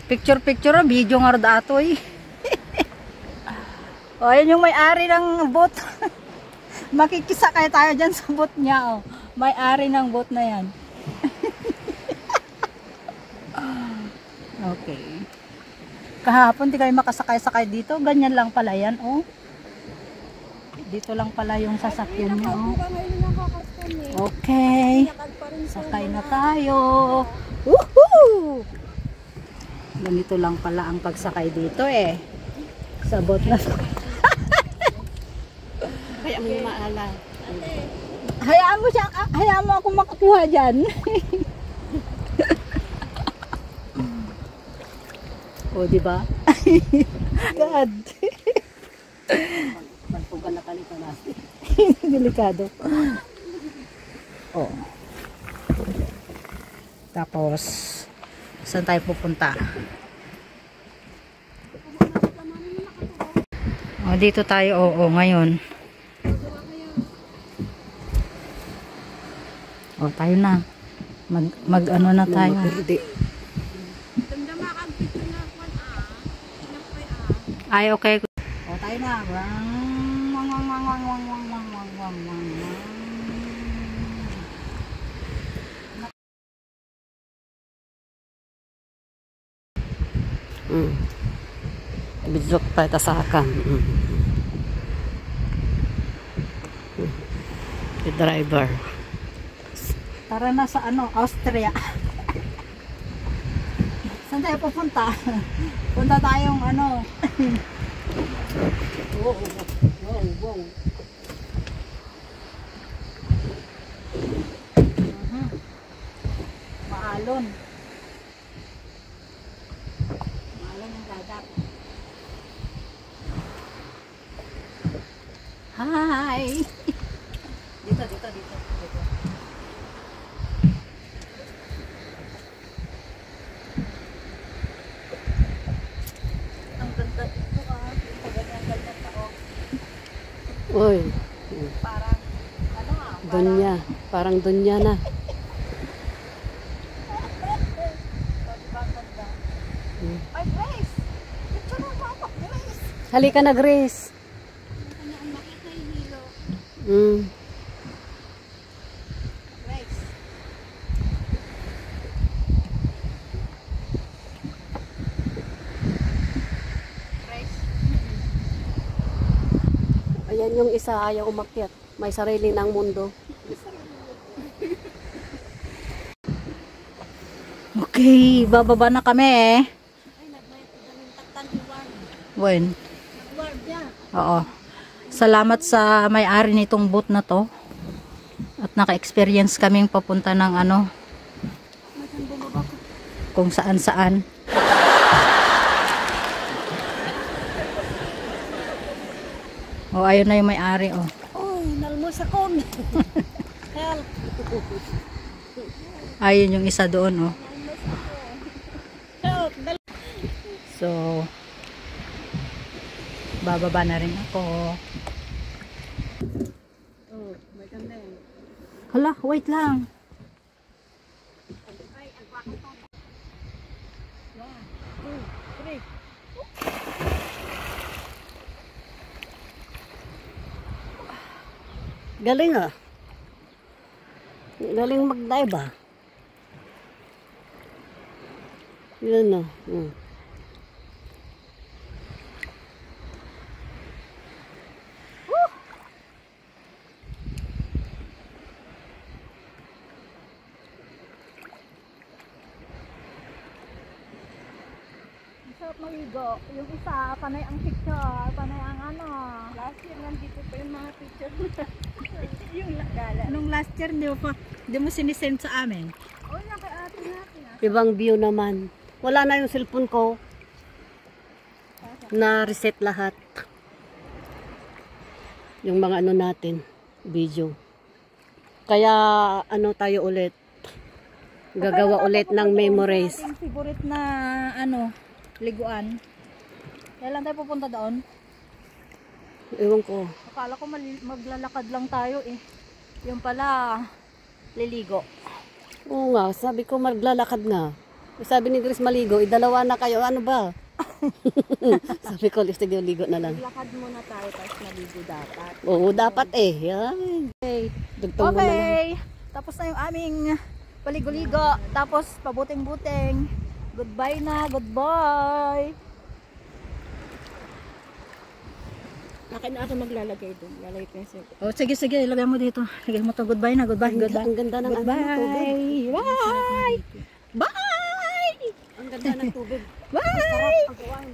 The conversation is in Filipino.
Picture video nga rin ato eh. O, ayan yung may-ari ng boat. Makikisakay tayo dyan sa boat niya. Oh. May-ari ng boat na yan. Okay. Kahapon di kayo makasakay-sakay dito. Ganyan lang pala yan. Oh. Dito lang pala yung sasakyan niya. Oh. Okay. Sakay na tayo. Woohoo! Ganito lang pala ang pagsakay dito eh. Sa boat na sakay. Kaya mo maala. Hayaan mo siya, hayaan mo akong makakuha dyan. O, diba? God. Pagpugan na kalita natin. Delikado. O. Tapos, saan tayo pupunta? O, dito tayo, oo, ngayon. O, tayo na. Mag ano na tayo. Ay, okay. O, tayo na. Bidzok pa tasakan. The driver. Tara na sa ano, Austria. Saan tayo pupunta? Punta tayong ano. Wow, wow, wow. Maalon. Maalon ang dagat. Hi! Dito, dito, dito. Ang ganda ito ah. Ganyan-ganyan tao. Uy. Parang, ano ah? Dunya. Parang dunya na. Ay, Grace! Picture mo ako, Grace! Halika na, Grace. Grace. Grace. Ayan yung isa, ayaw umakyat. May sarili ng mundo. Okay, bababa na kami eh. When? Oo. Salamat sa may-ari nitong boat na to. At naka-experience kaming papunta ng ano. Kung saan-saan. Oh, ayun na yung may-ari oh. Oh, nalmos ako. Help. Ayun yung isa doon oh. Help. So, bababa na rin ako. Oh, may kanda. Hala, wait lang. Galing ah. Galing mag-dive ah. Yun na. Sarap maligo. Yung isa, panay ang picture, panay ang ano. Last year, nandito pa yung mga picture. Yung gala. Nung last year, di mo sinisend sa amin. O, naka-ate natin ah. Ibang view naman. Wala na yung cellphone ko. Na-reset lahat. Yung mga ano natin, video. Kaya ano tayo ulit. Gagawa ulit ng memories. Yung favorite na ano, liguan. Kailan tayo pupunta doon? Ewan ko. Akala ko maglalakad lang tayo eh. Yung pala, liligo. Oo nga, sabi ko maglalakad nga. Sabi ni Grace maligo, idalawa na kayo. Ano ba? Sabi ko, sige, ligo na lang. Lakad muna tayo, tapos maligo dapat. Oo, dapat eh. Yan. Okay. Dugtong mo na lang. Okay. Tapos na yung aming paligo-ligo. Tapos pabuting-buting. Goodbye na. Goodbye. Akin na ako maglalagay doon. Lalagay ko yung sip. Oh, sige, sige. Ilagay mo dito. Lagay mo to. Goodbye na. Goodbye. Goodbye. Ang ganda ng ano ng tubig. Bye. Bye. Bye. Ang ganda ng tubig. Bye. Pagawan.